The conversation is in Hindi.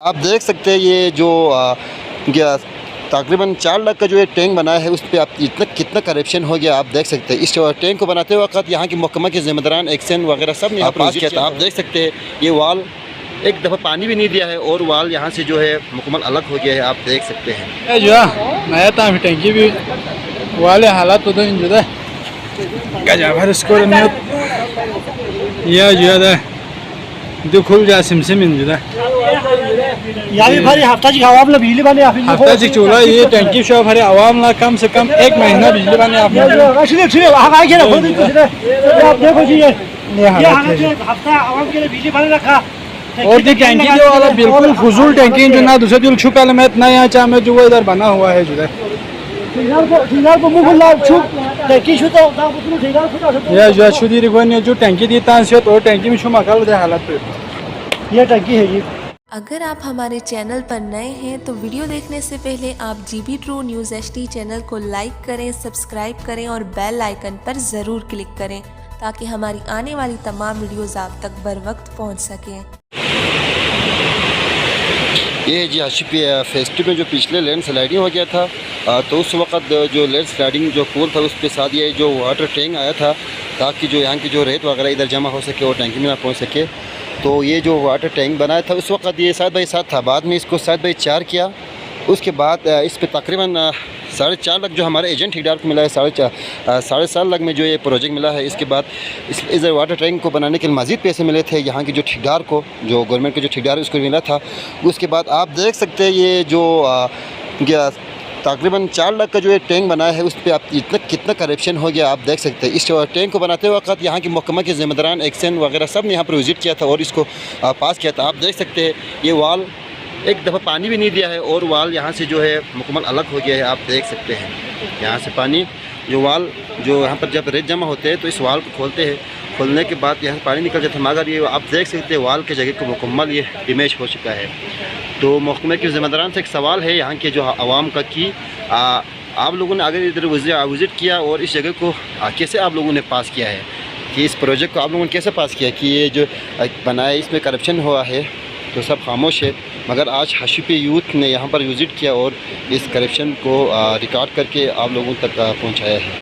आप देख सकते हैं ये जो तकरीबन 4 लाख का जो ये टैंक बनाया है उस पर आप कितना करप्शन हो गया। आप देख सकते हैं इस टैंक को बनाते वक्त यहाँ की महकमा के ज़िम्मेदारान एक्शन वगैरह सब ने यहाँ पास किया था। आप देख सकते हैं ये वाल एक दफ़ा पानी भी नहीं दिया है और वाल यहाँ से जो है मुकम्मल अलग हो गया है। आप देख सकते हैं जो नया टैंकी भी वाले हालात तो जुदा जो खुल जा सिमसिम जुदा हफ्ता जी चूल्हा ये टैंकी शो भरे आवाम ला कम से कम 1 महीना बिजली बने आपने और ये टैंकी जो वाला बिल्कुल फजूल टैंकी जो ना दूसरे दिल छुका में इतना यहाँ चाह में जो वो इधर बना हुआ है जुदा या शुदी रिगोनी जो टैंकी दी तान से तो टैंकी में शुमा कर दे हालत पे ये टैंकी है जी। अगर आप हमारे चैनल पर नए हैं तो वीडियो देखने से पहले आप GB True News HD channel को लाइक करें, सब्सक्राइब करें और बेल आइकन पर ज़रूर क्लिक करें ताकि हमारी आने वाली तमाम वीडियोस आप तक बर वक्त पहुँच सकें। ये जी आशिफ फेज 2 में जो पिछले लैंड स्लाइडिंग हो गया था तो उस वक्त जो लैंड स्लाइडिंग जो पुल था उसके साथ ये जो वाटर टैंक आया था ताकि जो यहाँ की जो रेत वगैरह इधर जमा हो सके और टैंकी में ना पहुँच सके। तो ये जो वाटर टैंक बनाया था उस वक्त ये 7x7 था, बाद में इसको 7x4 किया। उसके बाद इस पर तकरीबन 4.5 लाख जो हमारे एजेंट ठेकेदार को मिला है, 7.5 लाख में जो ये प्रोजेक्ट मिला है। इसके बाद इस वाटर टैंक को बनाने के लिए मज़ीद पैसे मिले थे यहाँ के जो ठेकेदार को, जो गवर्नमेंट के जो ठेकेदार है उसको मिला था। उसके बाद आप देख सकते हैं ये जो तकरीबन 4 लाख का जो ये टैंक बनाया है उस पर आप कितना करप्शन हो गया। आप देख सकते हैं इस टैंक को बनाते वक्त यहाँ की महकमा के ज़िम्मेदारान एक्शन वगैरह सब ने यहाँ पर विज़िट किया था और इसको पास किया था। आप देख सकते हैं ये वाल एक दफ़ा पानी भी नहीं दिया है और वाल यहाँ से जो है मुकम्मल अलग हो गया है। आप देख सकते हैं यहाँ से पानी जो वाल जो यहाँ पर जब रेत जमा होते हैं तो इस वाल को खोलते हैं, खोलने के बाद यहाँ से पानी निकल जाता है। मगर ये आप देख सकते हैं वाल के जगह को मुकम्मल ये डैमेज हो चुका है। तो महकमे के ज़िम्मेदारान से एक सवाल है यहाँ के जो आवाम का कि आप लोगों ने अगर इधर विज़िट किया और इस जगह को कैसे आप लोगों ने पास किया है, कि इस प्रोजेक्ट को आप लोगों ने कैसे पास किया कि ये जो बनाया इसमें करप्शन हुआ है, तो सब खामोश है। मगर आज हशीपी यूथ ने यहाँ पर विज़िट किया और इस करप्शन को रिकॉर्ड करके आप लोगों तक पहुँचाया है।